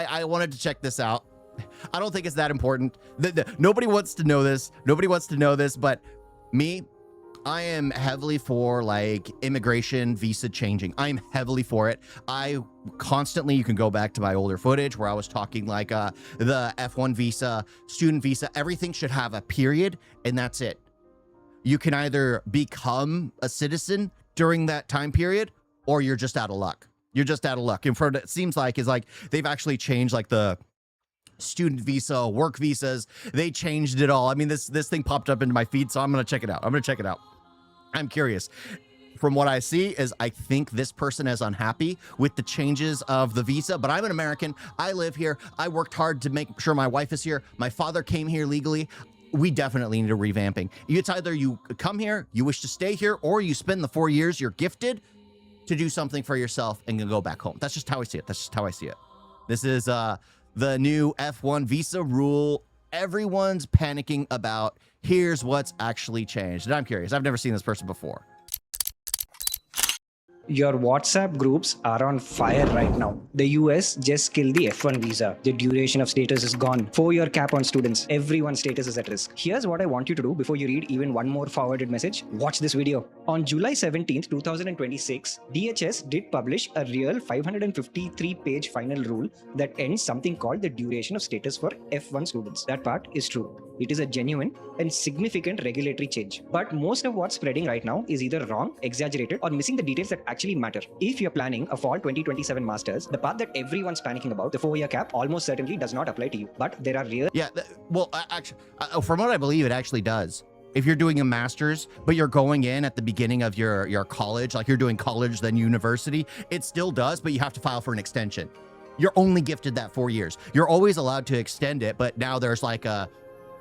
I wanted to check this out. I don't think it's that important. Nobody wants to know this. Nobody wants to know this, but me, I am heavily for like immigration visa changing. I'm heavily for it. I constantly, you can go back to my older footage where I was talking like the F1 visa, student visa, everything should have a period and that's it. You can either become a citizen during that time period or you're just out of luck. You're just out of luck. And for what it seems like is like they've actually changed like the student visa, work visas. They changed it all. I mean, this thing popped up into my feed, so I'm going to check it out. I'm curious. From what I see is I think this person is unhappy with the changes of the visa, but I'm an American. I live here. I worked hard to make sure my wife is here. My father came here legally. We definitely need a revamping. It's either you come here, you wish to stay here, or you spend the 4 years you're gifted to do something for yourself and go back home. That's just how I see it. That's just how I see it. This is the new F1 visa rule. Everyone's panicking about. Here's what's actually changed. And I'm curious. I've never seen this person before. Your WhatsApp groups are on fire right now. The US just killed the F1 visa. The duration of status is gone. 4-year cap on students. Everyone's status is at risk. Here's what I want you to do before you read even one more forwarded message. Watch this video. On July 17th, 2026, DHS did publish a real 553-page final rule that ends something called the duration of status for F1 students. That part is true. It is a genuine and significant regulatory change. But most of what's spreading right now is either wrong, exaggerated, or missing the details that actually matter. If you're planning a fall 2027 masters, the path that everyone's panicking about, the 4-year cap, almost certainly does not apply to you. But there are real... Yeah, well, actually, from what I believe, it actually does. If you're doing a master's, but you're going in at the beginning of your college, like you're doing college, then university, it still does, but you have to file for an extension. You're only gifted that 4 years. You're always allowed to extend it, but now there's like a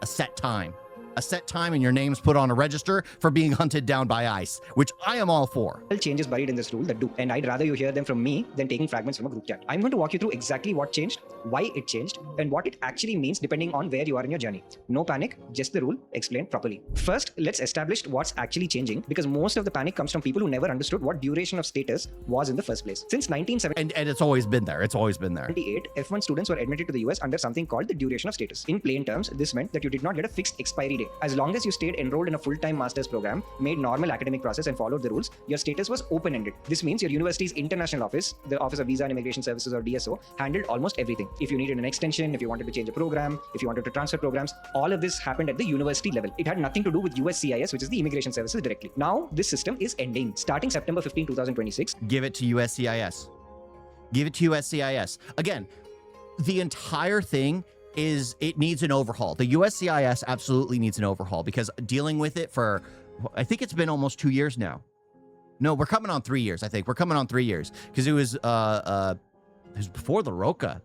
set time. A set time and your name's put on a register for being hunted down by ICE, which I am all for. Changes buried in this rule that do, and I'd rather you hear them from me than taking fragments from a group chat. I'm going to walk you through exactly what changed, why it changed, and what it actually means depending on where you are in your journey. No panic, just the rule explained properly. First, let's establish what's actually changing, because most of the panic comes from people who never understood what duration of status was in the first place. Since 1978, and it's always been there. It's always been there. F1 students were admitted to the US under something called the duration of status. In plain terms, this meant that you did not get a fixed expiry date. As long as you stayed enrolled in a full-time master's program, made normal academic process and followed the rules, your status was open-ended. This means your university's international office, the Office of Visa and Immigration Services or DSO, handled almost everything. If you needed an extension, if you wanted to change a program, if you wanted to transfer programs, all of this happened at the university level. It had nothing to do with USCIS, which is the Immigration Services directly. Now, this system is ending. Starting September 15, 2026. Give it to USCIS. Give it to USCIS. Again, the entire thing is it needs an overhaul. The USCIS absolutely needs an overhaul because dealing with it for, I think it's been almost 2 years now. No, we're coming on 3 years. I think we're coming on 3 years because it was before the Roca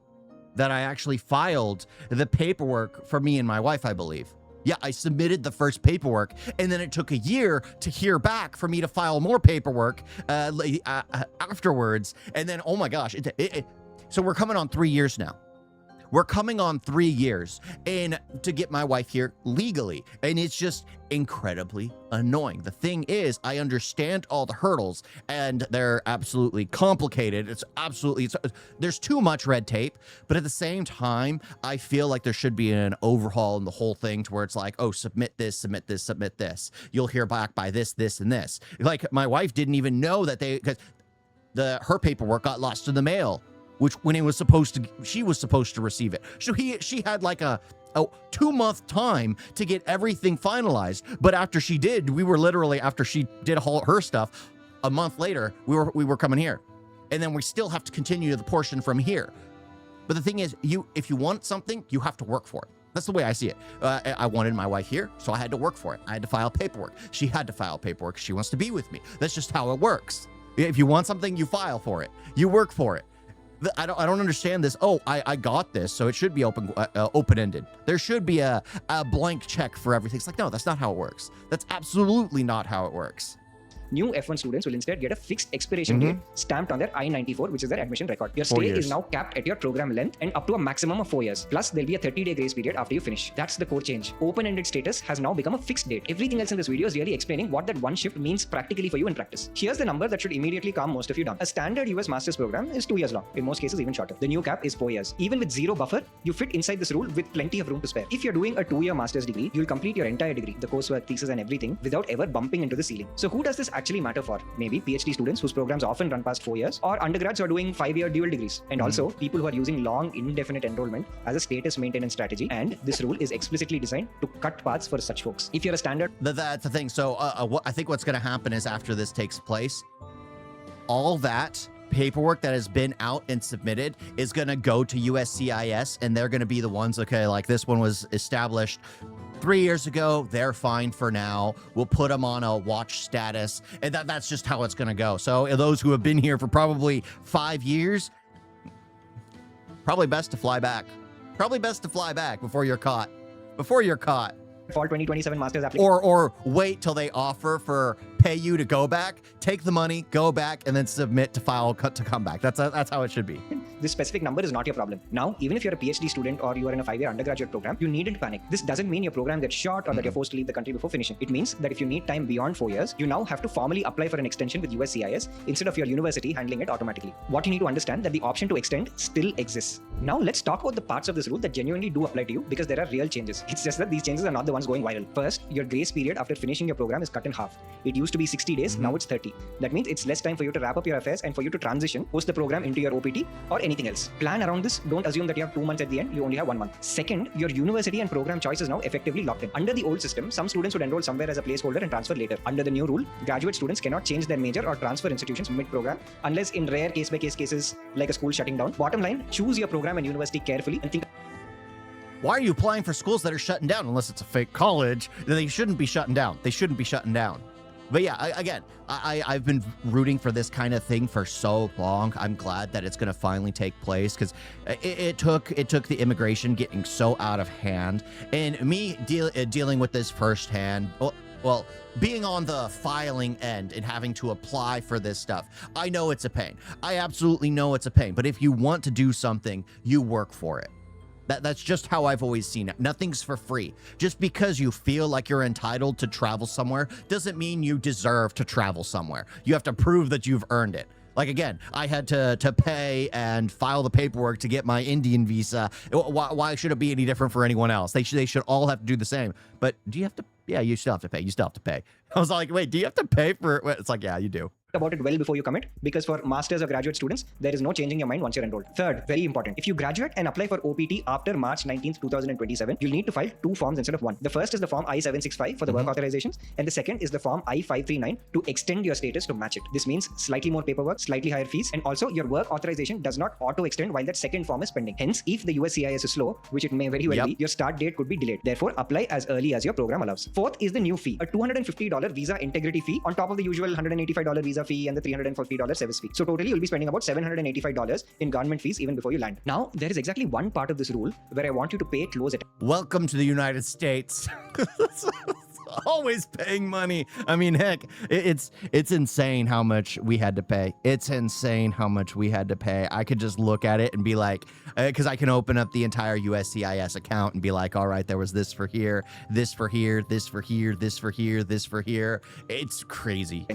that I actually filed the paperwork for me and my wife, I believe. Yeah, I submitted the first paperwork and then it took a year to hear back for me to file more paperwork afterwards. And then, oh my gosh, so we're coming on 3 years now. We're coming on 3 years and to get my wife here legally. And it's just incredibly annoying. The thing is, I understand all the hurdles and they're absolutely complicated. There's too much red tape, but at the same time, I feel like there should be an overhaul in the whole thing to where it's like, oh, submit this, submit this, submit this. You'll hear back by this, this, and this. Like my wife didn't even know that because her paperwork got lost in the mail. Which when it was she was supposed to receive it. So she had like a 2-month time to get everything finalized. But after she did, after she did all her stuff, a month later, we were coming here. And then we still have to continue the portion from here. But the thing is, if you want something, you have to work for it. That's the way I see it. I wanted my wife here, so I had to work for it. I had to file paperwork. She had to file paperwork. She wants to be with me. That's just how it works. If you want something, you file for it. You work for it. I don't understand this. Oh, I got this, so it should be open-ended. There should be a blank check for everything. It's like, no, that's not how it works. That's absolutely not how it works. New F1 students will instead get a fixed expiration date stamped on their I-94, which is their admission record. Your stay is now capped at your program length and up to a maximum of 4 years. Plus, there'll be a 30-day grace period after you finish. That's the core change. Open-ended status has now become a fixed date. Everything else in this video is really explaining what that one shift means practically for you in practice. Here's the number that should immediately calm most of you down. A standard US master's program is 2 years long, in most cases even shorter. The new cap is 4 years. Even with zero buffer, you fit inside this rule with plenty of room to spare. If you're doing a 2-year master's degree, you'll complete your entire degree, the coursework, thesis and everything, without ever bumping into the ceiling. So who does this actually matter for? Maybe PhD students whose programs often run past 4 years, or undergrads who are doing 5-year dual degrees, and also people who are using long indefinite enrollment as a status maintenance strategy. And this rule is explicitly designed to cut paths for such folks. If you're a standard... That's the thing. So I think what's going to happen is after this takes place, all that paperwork that has been out and submitted is going to go to USCIS, and they're going to be the ones, okay, like this one was established 3 years ago, they're fine for now. We'll put them on a watch status, and that's just how it's going to go. So those who have been here for probably 5 years, probably best to fly back. Probably best to fly back before you're caught. Before you're caught. Fall 2027 master's application. Or wait till they offer for pay you to go back, take the money, go back, and then submit to file to come back. That's how it should be. This specific number is not your problem. Now, even if you're a PhD student or you are in a 5-year undergraduate program, you needn't panic. This doesn't mean your program gets short or that you're forced to leave the country before finishing. It means that if you need time beyond 4 years, you now have to formally apply for an extension with USCIS instead of your university handling it automatically. What you need to understand that the option to extend still exists. Now, let's talk about the parts of this rule that genuinely do apply to you, because there are real changes. It's just that these changes are not the ones going viral. First, your grace period after finishing your program is cut in half. It used to be 60 days, now it's 30. That means it's less time for you to wrap up your affairs and for you to transition post the program into your OPT or anything else. Plan around this. Don't assume that you have 2 months at the end. You only have 1 month. Second, your university and program choice is now effectively locked in. Under the old system, some students would enroll somewhere as a placeholder and transfer later. Under the new rule, graduate students cannot change their major or transfer institutions mid-program unless in rare case-by-case cases like a school shutting down. Bottom line, choose your program and university carefully and think. Why are you applying for schools that are shutting down? Unless it's a fake college, they shouldn't be shutting down. They shouldn't be shutting down. But yeah, I've been rooting for this kind of thing for so long. I'm glad that it's going to finally take place, because it took the immigration getting so out of hand, and me dealing with this firsthand. Well, being on the filing end and having to apply for this stuff, I know it's a pain. I absolutely know it's a pain. But if you want to do something, you work for it. That's just how I've always seen it. Nothing's for free. Just because you feel like you're entitled to travel somewhere doesn't mean you deserve to travel somewhere. You have to prove that you've earned it. Like, again, I had to pay and file the paperwork to get my Indian visa. Why should it be any different for anyone else? They should all have to do the same. But do you have to? Yeah, you still have to pay. You still have to pay. I was like, wait, do you have to pay for it? It's like, yeah, you do. About it well before you commit, because for masters or graduate students, there is no changing your mind once you're enrolled. Third, very important, if you graduate and apply for OPT after March 19th, 2027, you'll need to file 2 forms instead of 1. The first is the form I-765 for the work authorizations, and the second is the form I-539 to extend your status to match it. This means slightly more paperwork, slightly higher fees, and also your work authorization does not auto-extend while that second form is pending. Hence, if the USCIS is slow, which it may very well be, your start date could be delayed. Therefore, apply as early as your program allows. Fourth is the new fee, a $250 visa integrity fee on top of the usual $185 visa fee and the $350 service fee. So totally you'll be spending about $785 in government fees even before you land. Now, there is exactly one part of this rule where I want you to pay close attention. Welcome to the United States. Always paying money. I mean, heck, it's insane how much we had to pay. It's insane how much we had to pay. I could just look at it and be like, because I can open up the entire USCIS account and be like, all right, there was this for here, this for here, this for here, this for here, this for here. It's crazy.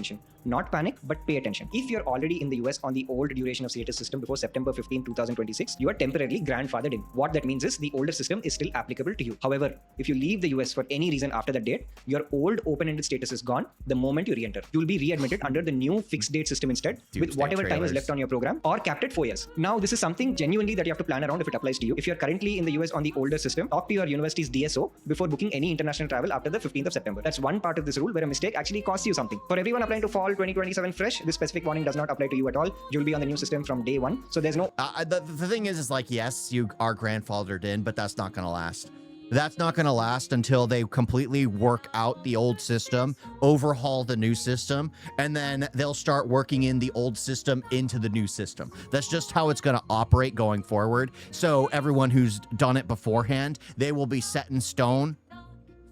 Not panic, but pay attention. If you're already in the US on the old duration of status system before September 15, 2026, you are temporarily grandfathered in. What that means is the older system is still applicable to you. However, if you leave the US for any reason after that date, your old open-ended status is gone the moment you re-enter. You'll be readmitted under the new fixed date system instead, with whatever time is left on your program, or capped at 4 years. Now, this is something genuinely that you have to plan around if it applies to you. If you're currently in the US on the older system, talk to your university's DSO before booking any international travel after the 15th of September. That's one part of this rule where a mistake actually costs you something. For everyone applying to fall 2027 fresh, this specific warning does not apply to you at all. You'll be on the new system from day one. So there's no... The thing is like, yes, you are grandfathered in, but that's not going to last. That's not going to last until they completely work out the old system, overhaul the new system, and then they'll start working in the old system into the new system. That's just how it's going to operate going forward. So everyone who's done it beforehand, they will be set in stone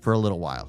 for a little while.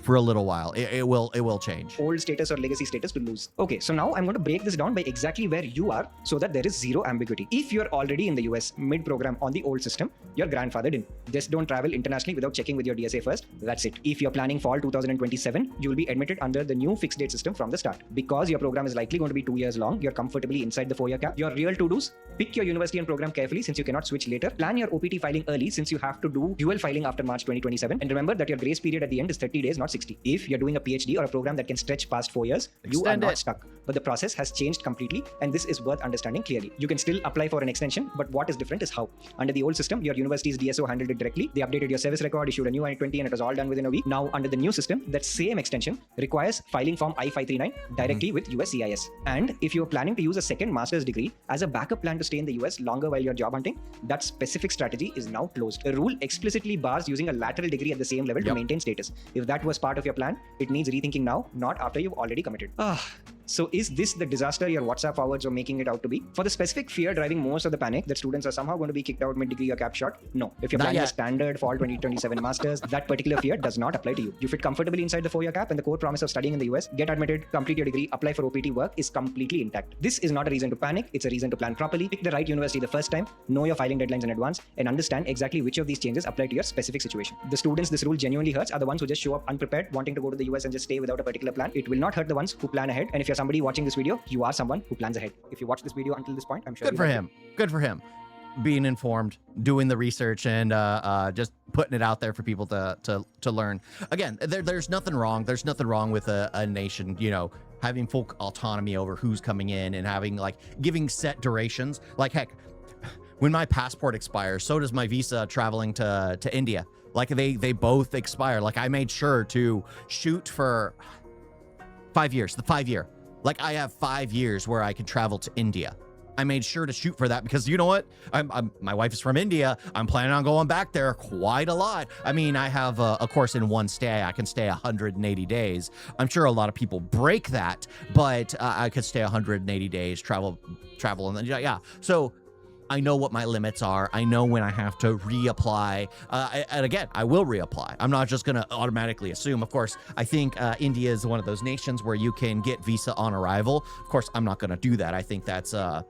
for a little while. It will change. Old status or legacy status to lose. Okay, so now I'm going to break this down by exactly where you are so that there is zero ambiguity. If you're already in the US mid-program on the old system, you're grandfathered in. Just don't travel internationally without checking with your DSA first. That's it. If you're planning fall 2027, you'll be admitted under the new fixed date system from the start. Because your program is likely going to be 2 years long, you're comfortably inside the 4-year cap. Your real to-dos: pick your university and program carefully since you cannot switch later. Plan your OPT filing early since you have to do dual filing after March 2027. And remember that your grace period at the end is 30 days, not 60. If you're doing a PhD or a program that can stretch past 4 years, you are not stuck. But the process has changed completely, and this is worth understanding clearly. You can still apply for an extension, but what is different is how. Under the old system, your university's DSO handled it directly. They updated your service record, issued a new I-20, and it was all done within a week. Now, under the new system, that same extension requires filing form I-539 directly with USCIS. And if you're planning to use a second master's degree as a backup plan to stay in the US longer while you're job hunting, that specific strategy is now closed. The rule explicitly bars using a lateral degree at the same level to maintain status. If that was part of your plan, it needs rethinking now, not after you've already committed. So is this the disaster your WhatsApp forwards are making it out to be? For the specific fear driving most of the panic that students are somehow going to be kicked out mid-degree or cap short, no. If you're planning a standard fall 2027 masters, that particular fear does not apply to you. You fit comfortably inside the 4-year cap, and the core promise of studying in the US, get admitted, complete your degree, apply for OPT work is completely intact. This is not a reason to panic, it's a reason to plan properly, pick the right university the first time, know your filing deadlines in advance, and understand exactly which of these changes apply to your specific situation. The students this rule genuinely hurts are the ones who just show up unprepared, wanting to go to the US and just stay without a particular plan. It will not hurt the ones who plan ahead, and if you're somebody watching this video, you are someone who plans ahead. If you watch this video until this point, I'm sure good for him. Good for him. Being informed, doing the research, and just putting it out there for people to learn. Again, there's nothing wrong. There's nothing wrong with a nation, you know, having full autonomy over who's coming in and having like giving set durations. Like heck, when my passport expires, so does my visa traveling to India. Like they both expire. Like I made sure to shoot for 5 years. The 5-year. Like I have 5 years where I can travel to India. I made sure to shoot for that because you know what? My wife is from India. I'm planning on going back there quite a lot. I mean, I have a course in one stay. I can stay 180 days. I'm sure a lot of people break that, but I could stay 180 days, travel, and then yeah. So I know what my limits are. I know when I have to reapply. And again, I will reapply. I'm not just going to automatically assume. Of course, I think India is one of those nations where you can get visa on arrival. Of course, I'm not going to do that. I think that's, I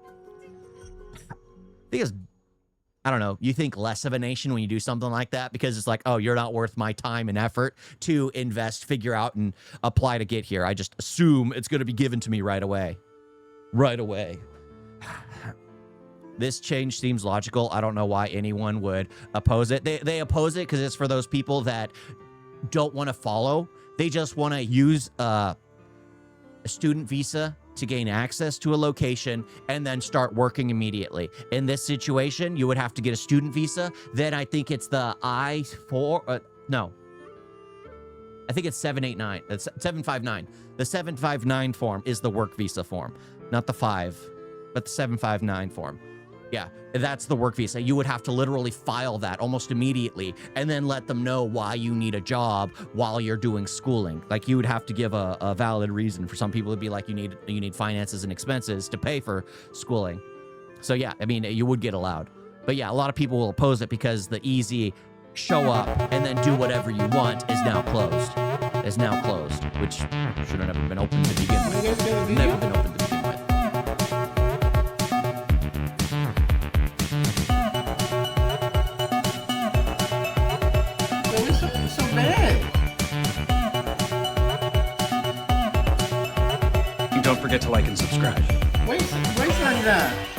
don't know, you think less of a nation when you do something like that because it's like, oh, you're not worth my time and effort to invest, figure out, and apply to get here. I just assume it's going to be given to me right away. Right away. This change seems logical. I don't know why anyone would oppose it. They oppose it because it's for those people that don't want to follow. They just want to use a student visa to gain access to a location and then start working immediately. In this situation, you would have to get a student visa. Then I think it's the I-4, no. I think it's 789, it's 759. The 759 form is the work visa form, not the 5, but the 759 form. Yeah, that's the work visa. You would have to literally file that almost immediately and then let them know why you need a job while you're doing schooling. Like you would have to give a valid reason. For some people, it'd be like you need finances and expenses to pay for schooling. So yeah, I mean, you would get allowed. But yeah, a lot of people will oppose it because the easy show up and then do whatever you want is now closed. Which should have never been open to begin with. Never been open to begin with. Don't forget to like and subscribe. Wait on that.